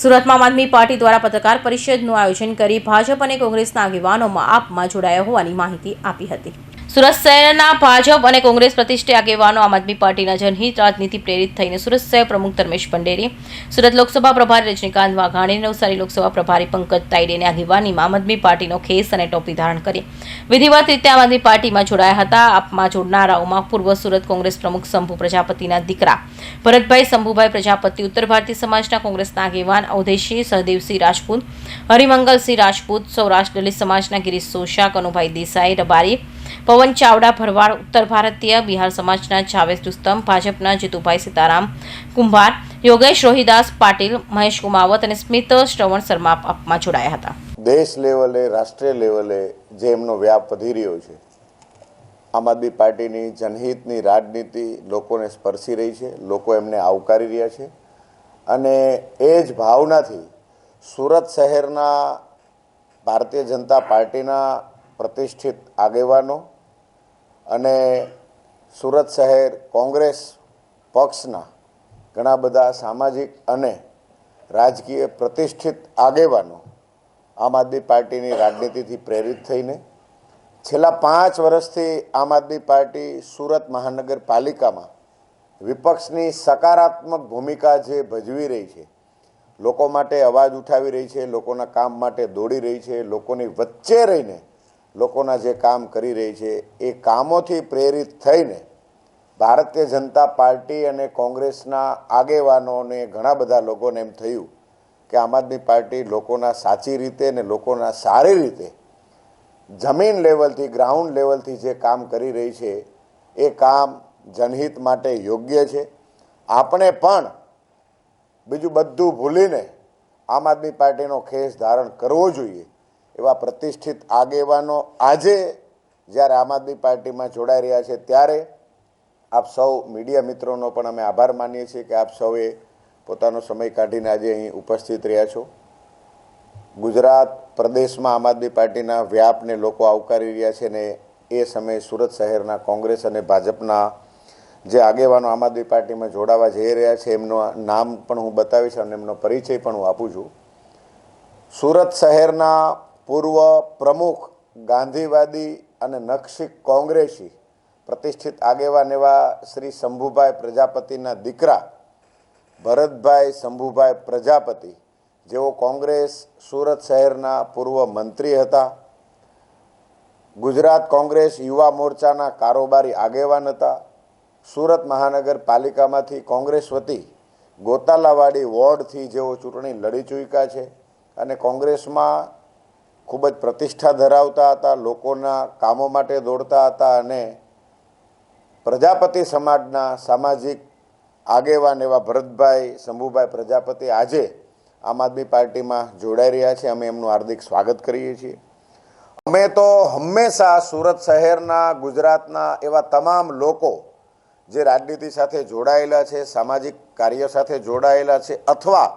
સુરતમાં આમ આદમી પાર્ટી દ્વારા પત્રકાર પરિષદનું આયોજન કરી ભાજપ અને કોંગ્રેસના આગેવાનોમાં આપમાં જોડાયા હોવાની માહિતી આપી હતી. સુરત શહેરના ભાજપ અને કોંગ્રેસ પ્રતિષ્ઠિત આગેવાનો આમ આદમી પાર્ટીના જનહિત રાજનીતિ પ્રેરિત થઈને સુરત શહેર પ્રમુખ ધર્મેશ ભંડેરી, સુરત લોકસભા પ્રભારી રજનીકાંત વાઘાણી, નવસારી લોકસભા પ્રભારી પંકજ તાયડેની આગેવાનીમાં આમ આદમી પાર્ટીનો ખેસ અને ટોપી ધારણ કરી વિધિવત રીતે આમ આદમી પાર્ટીમાં જોડાયા હતા. આપમાં જોડનારાઓમાં પૂર્વ સુરત કોંગ્રેસ પ્રમુખ શંભુ પ્રજાપતિના દીકરા ભરતભાઈ શંભુભાઈ પ્રજાપતિ, ઉત્તર ભારતીય સમાજના કોંગ્રેસના આગેવાન અવધેશસિંહ સહદેવસિંહ રાજપૂત, હરિમંગલસિંહ રાજપૂત, સૌરાષ્ટ્ર દલિત સમાજના ગિરીશ સોશા, કનુભાઈ દેસાઈ રબારી, પવન ચાવડા ભરવાડ, ઉત્તર ભારતીય બિહાર સમાજના જાવેદ રુસ્તમ, ભાજપના જીતુભાઈ સીતારામ કુંભાર, યોગેશ રોહિદાસ પાટીલ, મહેશ કુમાવત અને સ્મિત શ્રવણ શર્મા આપમાં જોડાયા હતા. દેશ લેવલે, રાષ્ટ્રીય લેવલે જે એમનો વ્યાપ વધી રહ્યો છે, આમ આદમી પાર્ટીની જનહિતની રાજનીતિ લોકોને સ્પર્શી રહી છે, લોકો એમને આવકારી રહ્યા છે અને એ જ ભાવનાથી સુરત શહેરના ભારતીય જનતા પાર્ટીના પ્રતિષ્ઠિત આગેવાનો અને સુરત શહેર કોંગ્રેસ પક્ષના ઘણા બધા સામાજિક અને રાજકીય પ્રતિષ્ઠિત આગેવાનો આમ આદમી પાર્ટીની રાજનીતિથી પ્રેરિત થઈને છેલ્લા 5 વર્ષથી આમ આદમી પાર્ટી સુરત મહાનગરપાલિકામાં વિપક્ષની સકારાત્મક ભૂમિકા જે ભજવી રહી છે, લોકો માટે અવાજ ઉઠાવી રહી છે, લોકોના કામ માટે દોડી રહી છે, લોકોની વચ્ચે રહીને લોકોના જે કામ કરી રહી છે, એ કામોથી પ્રેરિત થઈને ભારતીય જનતા પાર્ટી અને કોંગ્રેસના આગેવાનોને ઘણા બધા લોકોને એમ થયું કે આમ આદમી પાર્ટી લોકોના સાચી રીતે અને લોકોના સારી રીતે જમીન લેવલથી, ગ્રાઉન્ડ લેવલથી જે કામ કરી રહી છે એ કામ જનહિત માટે યોગ્ય છે. આપણે પણ બીજું બધું ભૂલીને આમ આદમી પાર્ટીનો ખેસ ધારણ કરવો જોઈએ એવા પ્રતિષ્ઠિત આગેવાનો આજે જ્યારે આમ આદમી પાર્ટીમાં જોડાઈ રહ્યા છે ત્યારે આપ સૌ મીડિયા મિત્રોનો પણ અમે આભાર માનીએ છીએ કે આપ સૌએ પોતાનો સમય કાઢીને આજે અહીં ઉપસ્થિત રહ્યા છો. ગુજરાત પ્રદેશમાં આમ આદમી પાર્ટીના વ્યાપને લોકો આવકારી રહ્યા છે ને એ સમયે સુરત શહેરના કોંગ્રેસ અને ભાજપના જે આગેવાનો આમ આદમી પાર્ટીમાં જોડાવા જઈ રહ્યા છે એમનું નામ પણ હું બતાવીશ અને એમનો પરિચય પણ હું આપું છું. સુરત શહેરના પૂર્વ પ્રમુખ, ગાંધીવાદી અને નકશી કોંગ્રેસી પ્રતિષ્ઠિત આગેવાન એવા શ્રી શંભુભાઈ પ્રજાપતિના દીકરા ભરતભાઈ શંભુભાઈ પ્રજાપતિ, જેઓ કોંગ્રેસ સુરત શહેરના પૂર્વ મંત્રી હતા, ગુજરાત કોંગ્રેસ યુવા મોરચાના કારોબારી આગેવાન હતા, સુરત મહાનગરપાલિકામાંથી કોંગ્રેસ વતી ગોતાલાવાડી વોર્ડથી જેઓ ચૂંટણી લડી ચૂક્યા છે અને કોંગ્રેસમાં ખૂબ જ પ્રતિષ્ઠા ધરાવતા હતા, લોકોના કામો માટે દોડતા હતા અને પ્રજાપતિ સમાજના સામાજિક આગેવાન એવા ભરતભાઈ શંભુભાઈ પ્રજાપતિ આજે આમ આદમી પાર્ટીમાં જોડાઈ રહ્યા છે. અમે એમનું હાર્દિક સ્વાગત કરીએ છીએ. અમે તો હંમેશા સુરત શહેરના, ગુજરાતના એવા તમામ લોકો જે રાજનીતિ સાથે જોડાયેલા છે, સામાજિક કાર્ય સાથે જોડાયેલા છે અથવા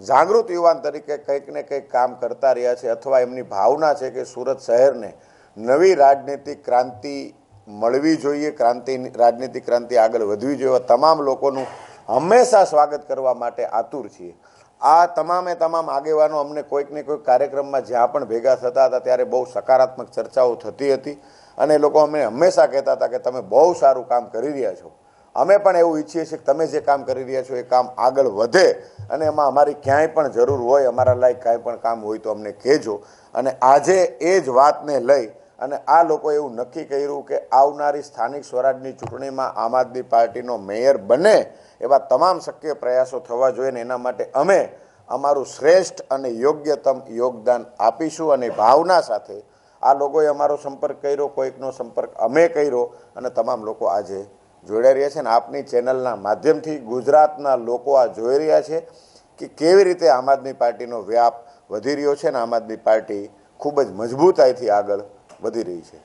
જાગૃત યુવાન તરીકે કંઈક ને કંઈક કામ કરતા રહ્યા છે અથવા એમની ભાવના છે કે સુરત શહેરને નવી રાજનીતિક ક્રાંતિ મળવી જોઈએ, રાજનીતિક ક્રાંતિ આગળ વધવી જોઈએ, તમામ લોકોનું હંમેશા સ્વાગત કરવા માટે આતુર છીએ. આ તમામે તમામ આગેવાનો અમને કોઈક ને કોઈક કાર્યક્રમમાં જ્યાં પણ ભેગા થતા હતા ત્યારે બહુ સકારાત્મક ચર્ચાઓ થતી હતી અને એ લોકો અમને હંમેશા કહેતા હતા કે તમે બહુ સારું કામ કરી રહ્યા છો. અમે પણ એવું ઈચ્છીએ છીએ કે તમે જે કામ કરી રહ્યા છો એ કામ આગળ વધે અને એમાં અમારી ક્યાંય પણ જરૂર હોય, અમારા લાયક કાંઈ પણ કામ હોય તો અમને કહેજો. અને આજે એ જ વાતને લઈ અને આ લોકો એવું નક્કી કર્યું કે આવનારી સ્થાનિક સ્વરાજની ચૂંટણીમાં આમ આદમી પાર્ટીનો મેયર બને એવા તમામ શક્ય પ્રયાસો થવા જોઈએ ને એના માટે અમે અમારું શ્રેષ્ઠ અને યોગ્યતમ યોગદાન આપીશું. અને ભાવના સાથે આ લોકોએ અમારો સંપર્ક કર્યો, કોઈકનો સંપર્ક અમે કર્યો અને તમામ લોકો આજે જોડાઈ રહ્યા છે. ને આપની ચેનલના માધ્યમથી ગુજરાતના લોકો આ જોઈ રહ્યા છે કે કેવી રીતે આમ આદમી પાર્ટીનો વ્યાપ વધી રહ્યો છે ને આમ આદમી પાર્ટી ખૂબ જ મજબૂતાઈથી આગળ વધી રહી છે.